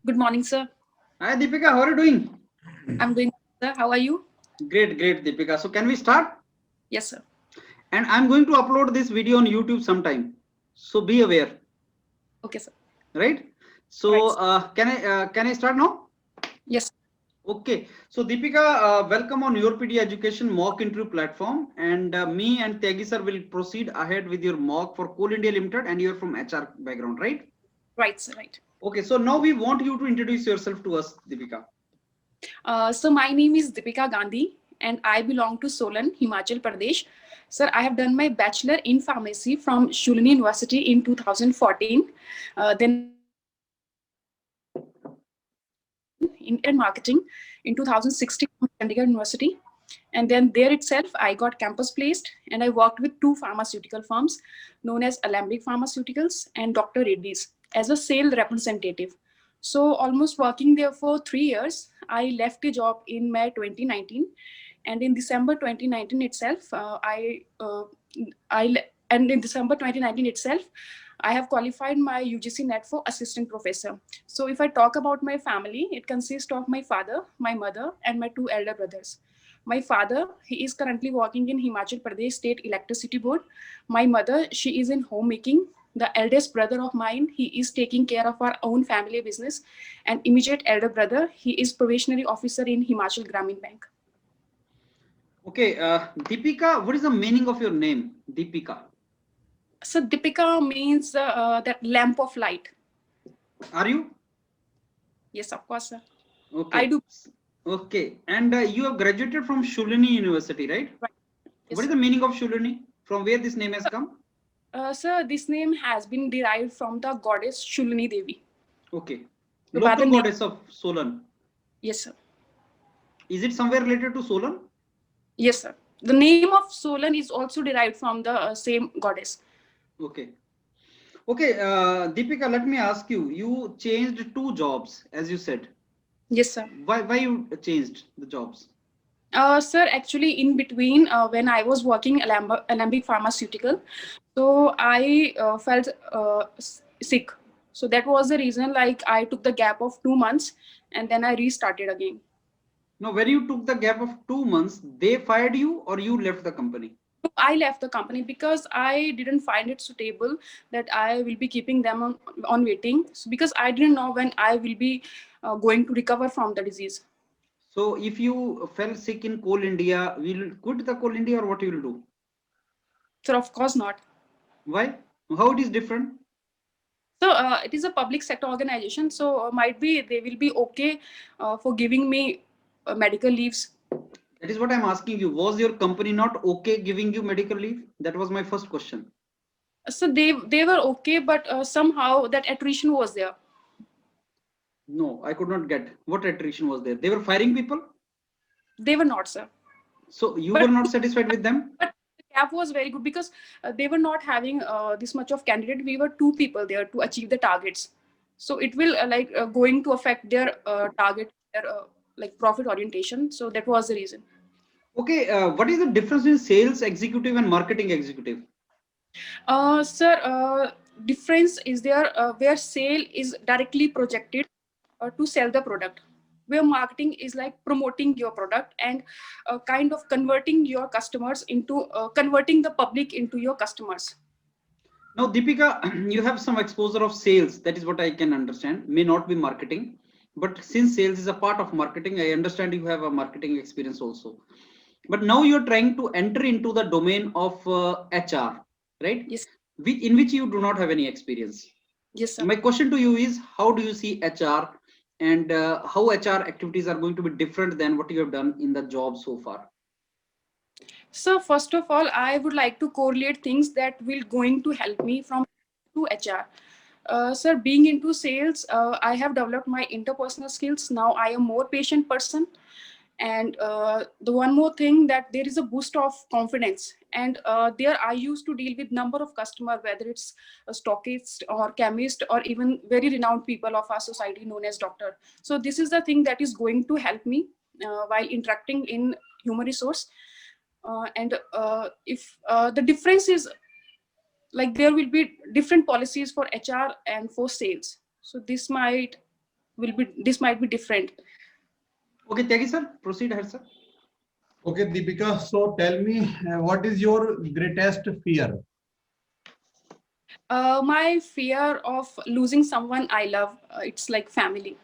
Good morning, sir. Hi Deepika, how are you doing? I'm doing good, sir. How are you? Great, great Deepika. So can we start? Yes, sir. And I'm going to upload this video on YouTube sometime. So be aware, Okay, sir. right? Right. So can I start now? Yes. Okay. So Deepika, welcome on Yourpedia Education Mock Interview platform. And me and Tyagi sir will proceed ahead with your mock for Coal India Limited, and you're from HR background, right? Right, sir. Right. Okay. So now we want you to introduce yourself to us, Deepika. So my name is Deepika Gandhi, and I belong to Solan, Himachal Pradesh. Sir, I have done my bachelor in pharmacy from Shulini University in 2014. Then I did my master in marketing in 2016 from Chandigarh University. And then there itself, I got campus placed, and I worked with two pharmaceutical firms known as Alembic Pharmaceuticals and Dr. Reddy's as a sale representative. So almost working there for 3 years, I left the job in May 2019, and in December 2019 itself, and in December 2019 itself, I have qualified my UGC NET for assistant professor. So if I talk about my family, it consists of my father, my mother, and my two elder brothers. My father, he is currently working in Himachal Pradesh State Electricity Board. My mother, she is in homemaking. The eldest brother of mine, he is taking care of our own family business. And immediate elder brother, he is probationary officer in Himachal Gramin Bank. Okay, Deepika, what is the meaning of your name, Deepika? So Deepika means that lamp of light. Are you? Yes, of course, sir. I Okay. do. Okay. And you have graduated from Shulini University, right? Right. What Yes, is sir. the meaning of Shulini? From where this name has come? Sir, this name has been derived from the goddess Shulini Devi. Okay. So by the Local name, goddess of Solan. yes, sir. Is it somewhere related to Solan? Yes, sir. The name of Solan is also derived from the same goddess. Okay. Okay, Deepika, let me ask you. You changed two jobs, as you said. Yes, sir. Why you changed the jobs? Sir, actually, in between, when I was working Alembic Pharmaceutical, so I felt sick. So that was the reason. Like I took the gap of 2 months, and then I restarted again. Now, when you took the gap of 2 months, they fired you or you left the company? I left the company because I didn't find it suitable that I will be keeping them on waiting. So because I didn't know when I will be going to recover from the disease. So, if you fell sick in Coal India, will you quit the Coal India or what you will do? So of course not. Why? How it is different? So it is a public sector organization. So might be they will be okay for giving me medical leaves. That is what I'm asking you. Was your company not okay giving you medical leave? That was my first question. So they were okay, but somehow that attrition was there. No, I could not get what attrition was there. They were firing people. They were not, sir. So you were But not satisfied with them. but the gap was very good because they were not having this much of candidate. We were two people there to achieve the targets. So it will going to affect their target, their like profit orientation. So that was the reason. Okay, what is the difference in sales executive and marketing executive? Sir, difference is there where sale is directly projected to sell the product, where marketing is like promoting your product and kind of converting your customers into converting the public into your customers. Now, Deepika, you have some exposure of sales. That is what I can understand. May not be marketing, but since sales is a part of marketing, I understand you have a marketing experience also. But now you're trying to enter into the domain of HR, right? Yes. In which you do not have any experience. Yes, sir. My question to you is, how do you see HR, and how HR activities are going to be different than what you have done in the job so far? So first of all, I would like to correlate things that will going to help me from to HR. Sir, being into sales, I have developed my interpersonal skills. Now I am more patient person. And the one more thing that there is a boost of confidence. And there I used to deal with number of customer, whether it's a stockist or chemist or even very renowned people of our society known as doctor. So this is the thing that is going to help me while interacting in human resource. And if the difference is like there will be different policies for HR and for sales. So this might this might be different. Okay, Tyagi sir, proceed ahead, sir. Okay, Deepika. So tell me, what is your greatest fear? My fear of losing someone I love, it's like family.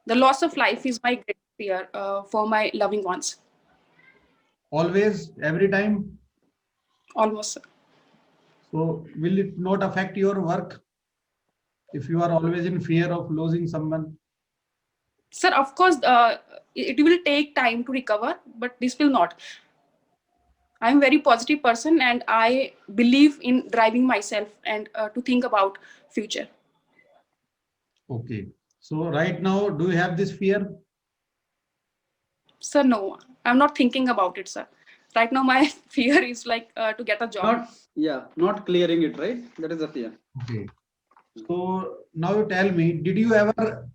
The loss of life is my greatest fear for my loving ones. Always, every time. Almost. So will it not affect your work if you are always in fear of losing someone? Sir, of course, it will take time to recover, but this will not. I'm a very positive person and I believe in driving myself and to think about future. Okay. So right now, do you have this fear? Sir, no, I'm not thinking about it, sir. Right now, my fear is like to get a job. Not clearing it, right? That is the fear. Okay. So now you tell me, did you ever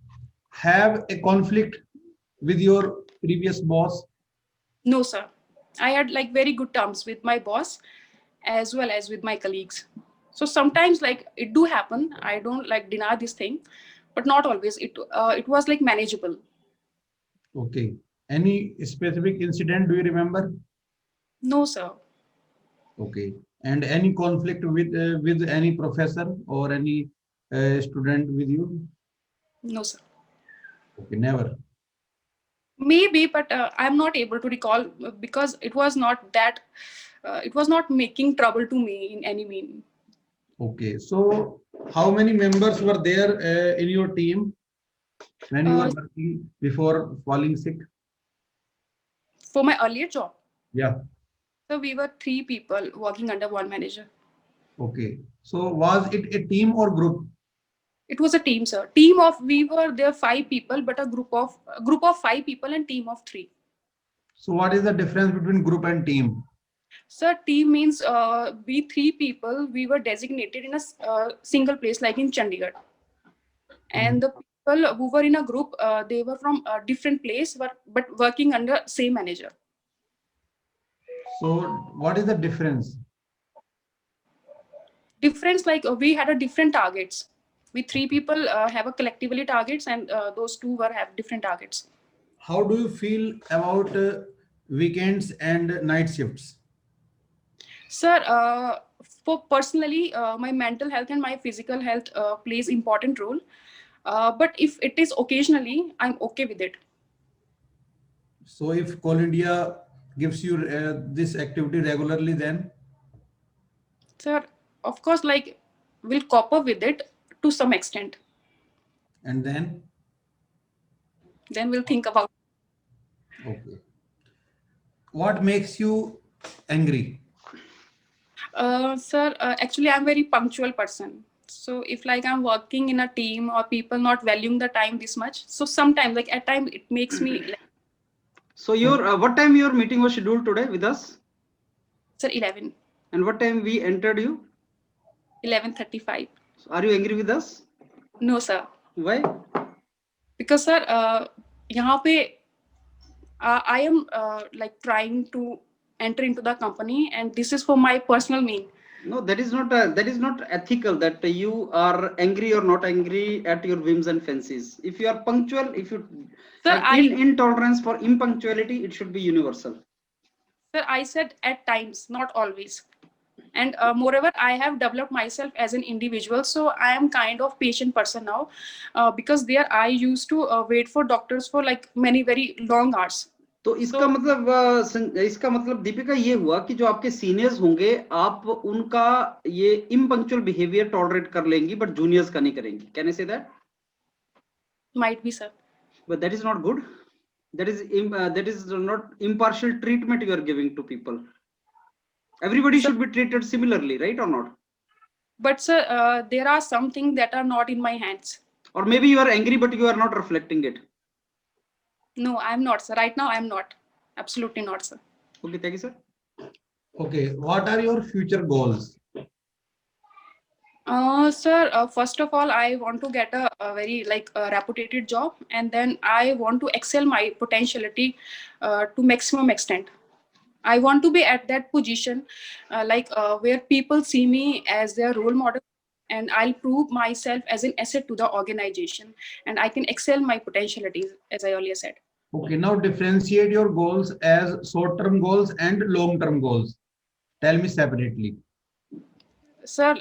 have a conflict with your previous boss? No, sir. I had like very good terms with my boss as well as with my colleagues. So sometimes like it do happen. I don't like deny this thing, but not always. It was like manageable. Okay. Any specific incident do you remember? No, sir. Okay. And any conflict with any professor or any student with you? No, sir. Okay, never. Maybe, but I'm not able to recall because it was not that. It was not making trouble to me in any mean. Okay. So how many members were there in your team when you were Uh, working before falling sick? for my earlier job, Yeah. so we were 3 people working under one manager. Okay. So was it a team or group? It was a team, sir. Team of we were there 5 people, but a group of 5 people and team of 3. So what is the difference between group and team? Sir, team means we 3 people. We were designated in a single place, like in Chandigarh, and the people who were in a group, they were from a different place, but working under same manager. So what is the difference? Difference like we had a different targets. We 3 people have a collectively targets, and those two were have different targets. How do you feel about weekends and night shifts? Sir, for personally, my mental health and my physical health plays important role. But if it is occasionally, I'm okay with it. So if Coal India gives you this activity regularly, then Sir, of course, like we'll cope up with it to some extent. and then Then we'll think about. okay. What makes you angry? Sir, actually, I'm very punctual person. So if like I'm working in a team or people not valuing the time this much, so sometimes like at time it makes me like, So your what time your meeting was scheduled today with us? sir, 11, And what time we entered you? 11:35. So are you angry with us? No, sir. Why? Because sir, यहाँ पे I am like trying to enter into the company, and this is for my personal mean. No, that is not ethical. That you are angry or not angry at your whims and fancies. If you are punctual, if you Sir, have intolerance for impunctuality, it should be universal. Sir, I said at times, not always. And moreover, I have developed myself as an individual, so I am kind of patient person now, because there I used to wait for doctors for like many very long hours. तो इसका मतलब दीपिका ये हुआ कि जो आपके seniors होंगे आप उनका ये इम्पंक्चुअल बिहेवियर टॉलरेट कर लेंगी बट जूनियर्स का नहीं करेंगी. Can I say that? Might be, sir. But that is not good. That is not impartial treatment you are giving to people. Everybody should be treated similarly, right or not? But sir, there are some things that are not in my hands. Or maybe you are angry but you are not reflecting it. No, I'm not, sir. Right now, I'm not. Absolutely not, sir. Okay, thank you, sir. Okay, what are your future goals? Sir, first of all, I want to get a very like a reputed job, and then I want to excel my potentiality to maximum extent. I want to be at that position, where people see me as their role model, and I'll prove myself as an asset to the organization, and I can excel my potentialities, as I earlier said. Okay, now differentiate your goals as short-term goals and long-term goals. Tell me separately. Sir,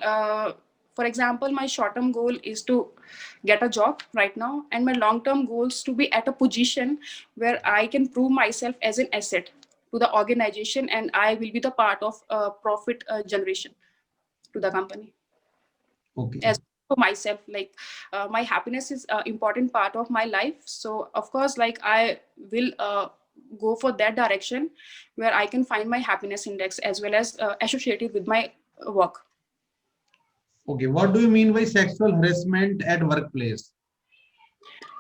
for example, my short-term goal is to get a job right now, and my long-term goals to be at a position where I can prove myself as an asset to the organization, and I will be the part of profit generation to the company. Okay. As for myself, like my happiness is an important part of my life, so of course, like I will go for that direction where I can find my happiness index as well as associated with my work. Okay, what do you mean by sexual harassment at workplace?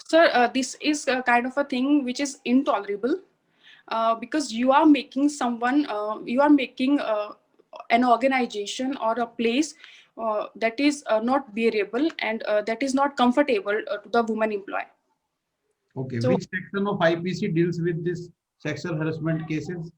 Sir, this is a kind of a thing which is intolerable, because you are making someone, you are making an organization or a place that is not bearable, and that is not comfortable to the woman employee. Okay, So, which section of IPC deals with this sexual harassment cases?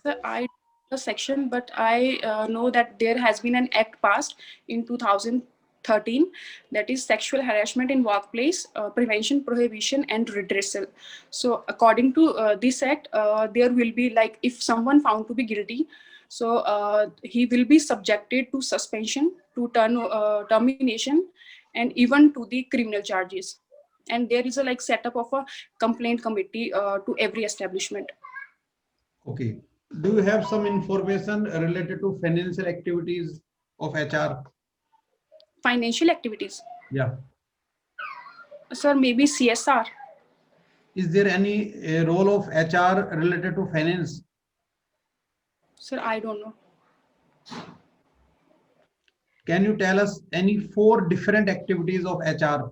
sir, I don't know the section, but I know that there has been an act passed in 2013, that is sexual harassment in workplace prevention, prohibition, and redressal. So, according to this act, there will be, like, if someone found to be guilty, so he will be subjected to suspension, to termination, and even to the criminal charges. And there is a like setup of a complaint committee to every establishment. Okay. Do you have some information related to financial activities of HR? Financial activities. Yeah. Sir, maybe CSR. Is there any role of HR related to finance? Sir, I don't know. Can you tell us any 4 different activities of HR?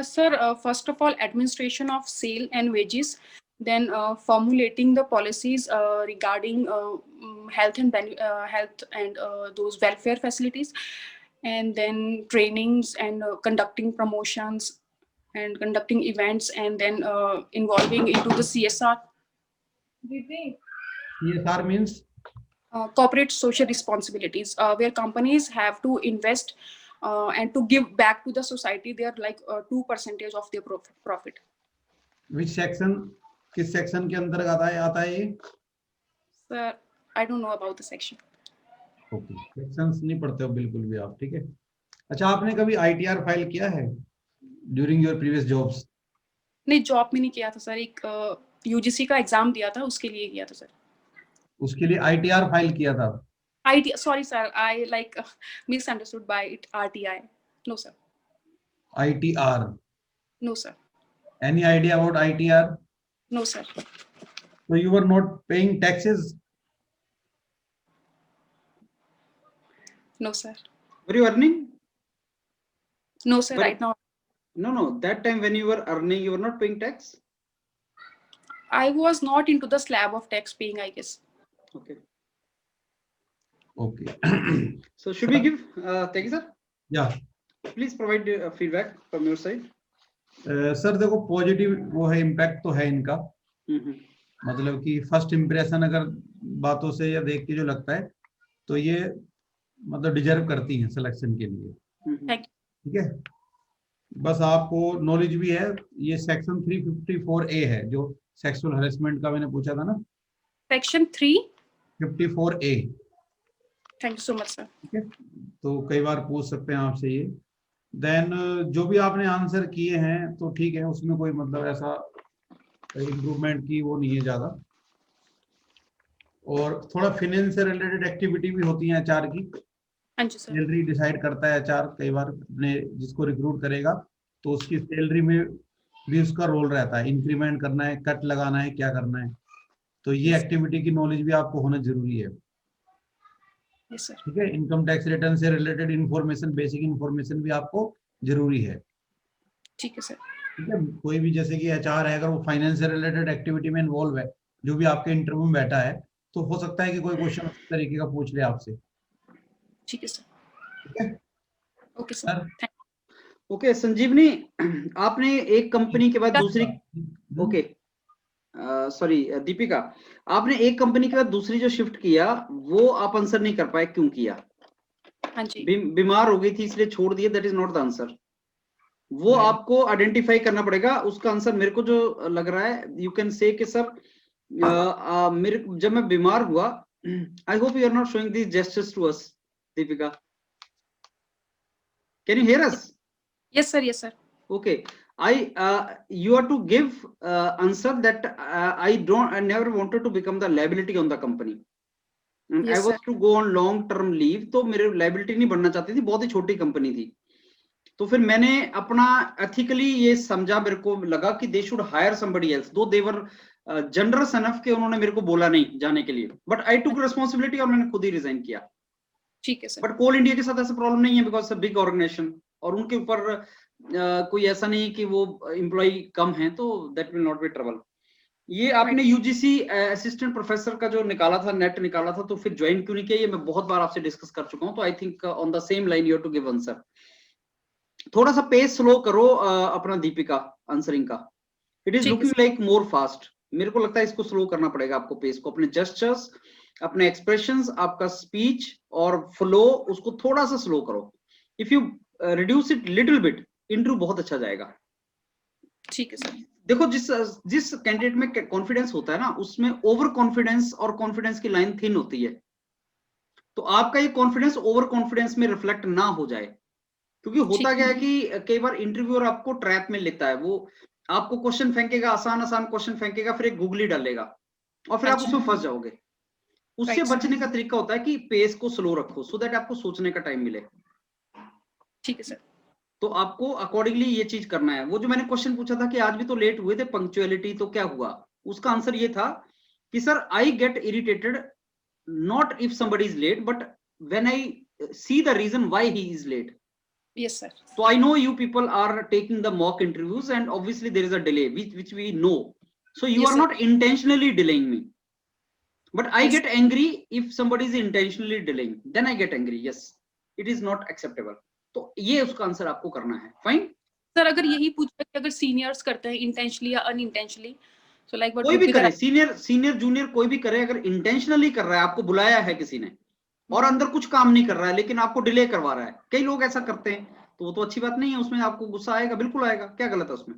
Sir, first of all, administration of sale and wages, then formulating the policies regarding health and those welfare facilities, and then trainings and conducting promotions and conducting events, and then involving into the CSR. CSR means? Corporate social responsibilities, where companies have to invest and to give back to the society. They are like 2% of their profit. Which section? किस section के अंतर्गत आता है ये? Sir, I don't know about the section. Okay, sections नहीं पढ़ते हो बिल्कुल भी आप, ठीक है? अच्छा, आपने कभी ITR फाइल किया है during your previous jobs? नहीं, जॉब में नहीं किया था सर, एक UGC का एग्जाम दिया था, उसके लिए किया था सर. उसके लिए ITR फाइल किया था? Sorry sir, I like misunderstood by it. RTI. No sir. ITR? No sir. Any idea about ITR? No sir. So you were not paying taxes? No sir. Were you earning? No sir, But right now. no, that time when you were earning, you were not paying tax? I was not into the slab of tax paying, I guess. Okay. Okay. So should we give, thank you sir. Yeah. Please provide feedback from your side. Sir देखो, positive वो है, impact तो है इनका. मतलब कि first impression अगर बातों से या देख के जो लगता है, तो ये मतलब डिजर्व करती हैं सिलेक्शन के लिए. ठीक है, बस आपको नॉलेज भी है. ये सेक्शन 354A है, जो सेक्सुअल हरेसमेंट का मैंने पूछा था ना. Section 354A. Thank you so much sir. ठीक है, तो कई बार पूछ सकते हैं आपसे ये. देन जो भी आपने आंसर किए हैं तो ठीक है, उसमें कोई मतलब ऐसा इम्प्रूवमेंट की वो नहीं है ज्यादा. और थोड़ा फाइनेंस से रिलेटेड एक्टिविटी भी होती है एचआर की. हाँ जी सर. सैलरी डिसाइड करता है एचआर कई बार अपने जिसको रिक्रूट करेगा, तो उसकी सैलरी में भी उसका रोल रहता है. इंक्रीमेंट करना है, कट लगाना है, क्या करना है. तो ये एक्टिविटी की नॉलेज भी आपको होना जरूरी है. ठीक है, इनकम टैक्स रिटर्न से रिलेटेड इंफॉर्मेशन, बेसिक इंफॉर्मेशन भी आपको जरूरी है. ठीक है सर. ठीक है, कोई भी जैसे कि एचआर है, अगर वो फाइनेंस से रिलेटेड एक्टिविटी में इन्वॉल्व है, जो भी आपके इंटरव्यू में बैठा है, तो हो सकता है कि कोई क्वेश्चन उस तरीके का पूछ ले आपसे. ठीक है सर. ठीक है, ओके सर. ओके संजीवनी, आपने एक कंपनी के बाद दूसरी, ओके सॉरी दीपिका, आपने एक कंपनी के बाद दूसरी जो शिफ्ट किया वो आप आंसर नहीं कर पाए, क्यों किया? हाँ जी, बीमार हो गई थी इसलिए छोड़ दिया, that is not the answer. वो आपको आइडेंटिफाई करना पड़ेगा। उसका आंसर मेरे को जो लग रहा है, यू कैन से कि सर मेरे जब मैं बीमार हुआ, I hope you are not showing this gestures to us, Deepika, can you hear us? yes sir, yes sir, Okay, you are to give answer that I never wanted to become the liability on the company and yes I was sir, to go on long term leave, तो मेरे liability नहीं बनना चाहती थी, बहुत ही छोटी company थी। तो फिर मैंने अपना एथिकली ये समझा, मेरे को लगा कि they should hire somebody else, दो दे वर जनरस एनफ के उन्होंने मेरे को बोला नहीं जाने के लिए, बट आई टुक रिस्पॉन्सिबिलिटी और मैंने खुद ही रिजाइन किया। ठीक है सर, बट कोल इंडिया के साथ ऐसा प्रॉब्लम नहीं है बिकॉज बिग ऑर्गेनाइजेशन और उनके ऊपर कोई ऐसा नहीं कि वो एम्प्लॉय कम है, तो that will not be trouble. ये आपने यूजीसी असिस्टेंट प्रोफेसर का जो निकाला था, नेट निकाला था, तो फिर ज्वाइन क्यों नहीं किया, ये मैं बहुत बार आपसे डिस्कस कर चुका हूं, तो I think on the same line you have to give answer. थोड़ा सा पेस स्लो करो अपना दीपिका आंसरिंग का, it is looking like more fast. मेरे को लगता है इसको स्लो करना पड़ेगा आपको, पेस को, अपने जेस्चर्स, अपने एक्सप्रेशंस, आपका स्पीच और फ्लो, उसको थोड़ा सा स्लो करो। If you reduce it little bit, interview बहुत अच्छा जाएगा। ठीक है सर। देखो जिस कैंडिडेट में कॉन्फिडेंस होता है ना, उसमें ओवर कॉन्फिडेंस और कॉन्फिडेंस की लाइन थिन होती है, तो आपका ये कॉन्फिडेंस ओवर कॉन्फिडेंस में रिफ्लेक्ट ना हो जाए, क्योंकि होता क्या है कि कई बार इंटरव्यूअर आपको ट्रैप में लेता है, वो आपको क्वेश्चन फेंकेगा, आसान आसान क्वेश्चन फेंकेगा, फिर एक गूगली डालेगा और फिर आप उसमें फंस जाओगे। उससे बचने का तरीका होता है कि पेस को स्लो रखो, सो दैट आपको सोचने का टाइम मिले। ठीक है सर। तो आपको अकॉर्डिंगली ये चीज करना है। वो जो मैंने क्वेश्चन पूछा था कि आज भी तो लेट हुए थे, पंक्चुअलिटी, तो क्या हुआ, उसका आंसर ये था कि sir I get irritated not if somebody is late but when I see the reason why he is late. Yes sir. So I know you people are taking the mock interviews and obviously there is a delay which we know, so you Yes, are sir. not intentionally delaying me, but I Yes. get angry if somebody is intentionally delaying, then I get angry, yes, it is not acceptable। तो ये उसका answer आपको करना है। Fine sir, अगर यही पूछा कि अगर सीनियर्स करते हैं इंटेंशनली या अनइंटेंशनली, सो लाइक व्हाट कोई वुड भी बी करे, सीनियर जूनियर कोई भी करे, अगर इंटेंशनली कर रहा है, आपको बुलाया है किसी ने और अंदर कुछ काम नहीं कर रहा है लेकिन आपको डिले करवा रहा है, कई लोग ऐसा करते हैं, तो वो तो अच्छी बात नहीं है, उसमें आपको गुस्सा आएगा, बिल्कुल आएगा, क्या गलत है उसमें।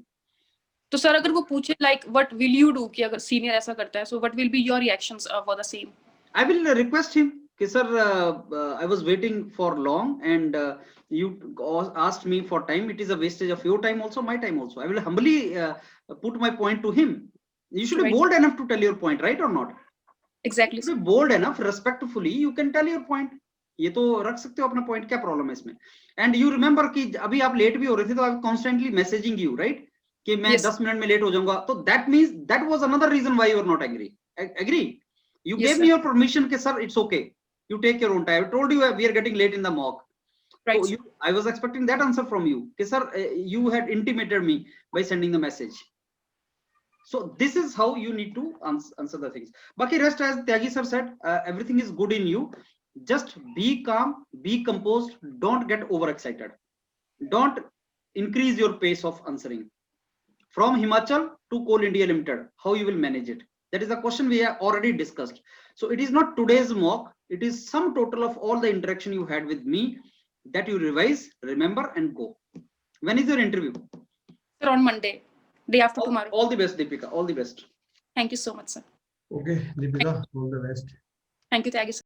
तो सर अगर वो पूछे like what will you do, कि अगर सीनियर ऐसा करता है, so what will be your reactions for the same? I will request him कि sir I was waiting for long and you asked me for time, it is a wastage of your time also, my time also। I will humbly put my point to him। You should be bold enough to tell your point, right or not? Exactly You should be bold enough, respectfully you can tell your point। ये तो रख सकते हो अपना point, क्या problem है इसमें। And you remember कि अभी आप लेट भी हो रहे थे, तो I constantly messaging you, right, कि मैं 10 मिनट में लेट हो जाऊंगा, तो that means that was another reason why you are not agree. You gave me your permission कि sir it's okay, you take your own time। I told you we are getting late in the mock, so I was expecting that answer from you कि sir you had intimated me by sending the message। So this is how you need to answer the things। बाकी rest as Tyagi sir said, everything is good in you, just be calm, be composed, don't get overexcited, don't increase your pace of answering। From Himachal to Coal India Limited, how you will manage it, that is a question we have already discussed। So it is not today's mock, it is sum total of all the interaction you had with me that you revise, remember and go। When is your interview? Sir, on Monday, day after tomorrow। All the best Deepika, all the best। Thank you so much sir। Okay Deepika, all the best। Thank you Tyagi sir।